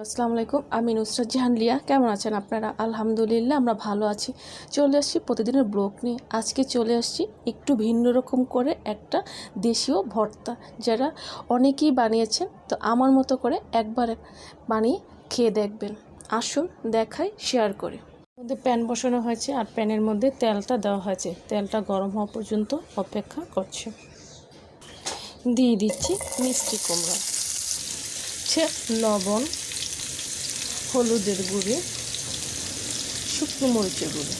আসসালামু আলাইকুম। আমি নুসরাত জাহান লিয়া। কেমন আছেন আপনারা? আলহামদুলিল্লাহ আমরা ভালো আছি। চলে আসছি প্রতিদিনের ব্লগ নিয়ে। আজকে চলে আসছি একটু ভিন্ন রকম করে একটা দেশীয় ভর্তা, যারা অনেকেই বানিয়েছেন, তো আমার মতো করে একবার বানিয়ে খেয়ে দেখবেন। আসুন দেখাই, শেয়ার করি। মধ্যে প্যান বসানো হয়েছে আর প্যানের মধ্যে তেলটা দেওয়া হয়েছে। তেলটা গরম হওয়া পর্যন্ত অপেক্ষা করছে। দিয়ে দিচ্ছি মিষ্টি কুমড়া, লবণ, হলুদের গুঁড়ি, শুকনো মরিচের গুঁড়ি।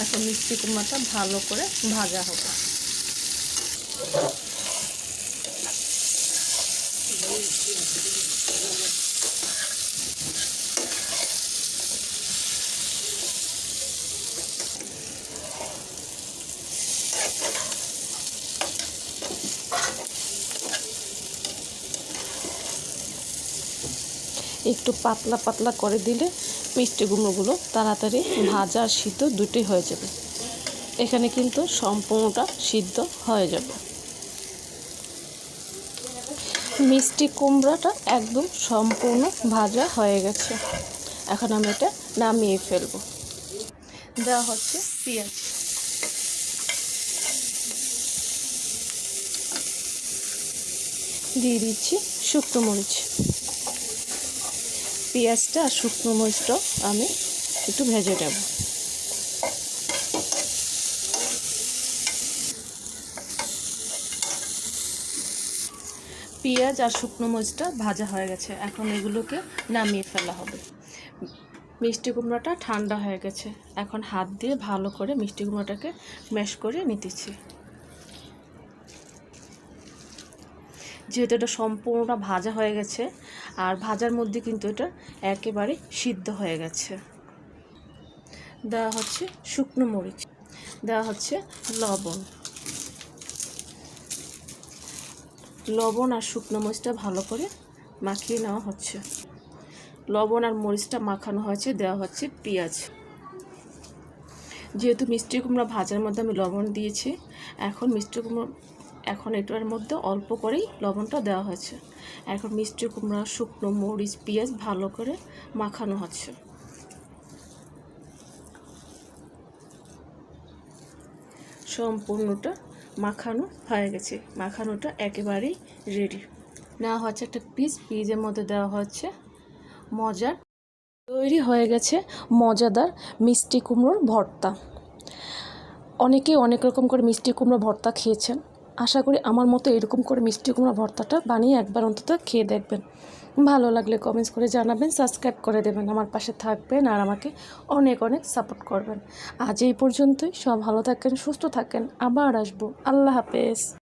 এখন মিষ্টি কুমড়াটা ভালো করে ভাজা হবে। একটু পাতলা পাতলা করে দিলে মিষ্টি কুমড়োগুলো তাড়াতাড়ি ভাজা আর সিদ্ধ দুটোই হয়ে যাবে। এখানে কিন্তু সম্পূর্ণটা সিদ্ধ হয়ে যাবে। মিষ্টি কুমড়াটা একদম সম্পূর্ণ ভাজা হয়ে গেছে। এখন আমি এটা নামিয়ে ফেলবো। দেওয়া হচ্ছে পেঁয়াজ, দিয়ে দিচ্ছি শুকনো মরিচ। পেঁয়াজটা আর শুকনো মরিচটাও আমি একটু ভেজে নেব। পেঁয়াজ আর শুকনো মরিচটা ভাজা হয়ে গেছে। এখন এগুলোকে নামিয়ে ফেলা হবে। মিষ্টি কুমড়াটা ঠান্ডা হয়ে গেছে। এখন হাত দিয়ে ভালো করে মিষ্টি কুমড়াটাকে ম্যাশ করে নিতেছি। যেহেতু এটা সম্পূর্ণটা ভাজা হয়ে গেছে আর ভাজার মধ্যে কিন্তু এটা একেবারে সিদ্ধ হয়ে গেছে। দেওয়া হচ্ছে শুকনো মরিচ, দেওয়া হচ্ছে লবণ আর শুকনো মরিচটা ভালো করে মাখিয়ে নেওয়া হচ্ছে। লবণ আর মরিচটা মাখানো হয়েছে। দেওয়া হচ্ছে পেঁয়াজ। যেহেতু মিষ্টি কুমড়া ভাজার মধ্যে আমি লবণ দিয়েছি, এখন এটার মধ্যে অল্প করেই লবণটা দেওয়া হয়েছে। এখন মিষ্টি কুমড়া, শুকনো মরিচ, পেঁয়াজ ভালো করে মাখানো হচ্ছে। সম্পূর্ণটা মাখানো হয়ে গেছে। মাখানোটা একেবারেই রেডি। নেওয়া হচ্ছে একটা পিসের মধ্যে দেওয়া হচ্ছে মজার। তৈরি হয়ে গেছে মজাদার মিষ্টি কুমড়োর ভর্তা। অনেকেই অনেক রকম করে মিষ্টি কুমড়ো ভর্তা খেয়েছেন। আশা করি আমার মতো এরকম করে মিষ্টি কুমড়ো ভর্তাটা বানিয়ে একবার অন্তত খেয়ে দেখবেন। ভালো লাগলে কমেন্টস করে জানাবেন, সাবস্ক্রাইব করে দেবেন, আমার পাশে থাকবেন আর আমাকে অনেক অনেক সাপোর্ট করবেন। আজ এই পর্যন্তই। সব ভালো থাকেন, সুস্থ থাকেন। আবার আসবো। আল্লাহ হাফেজ।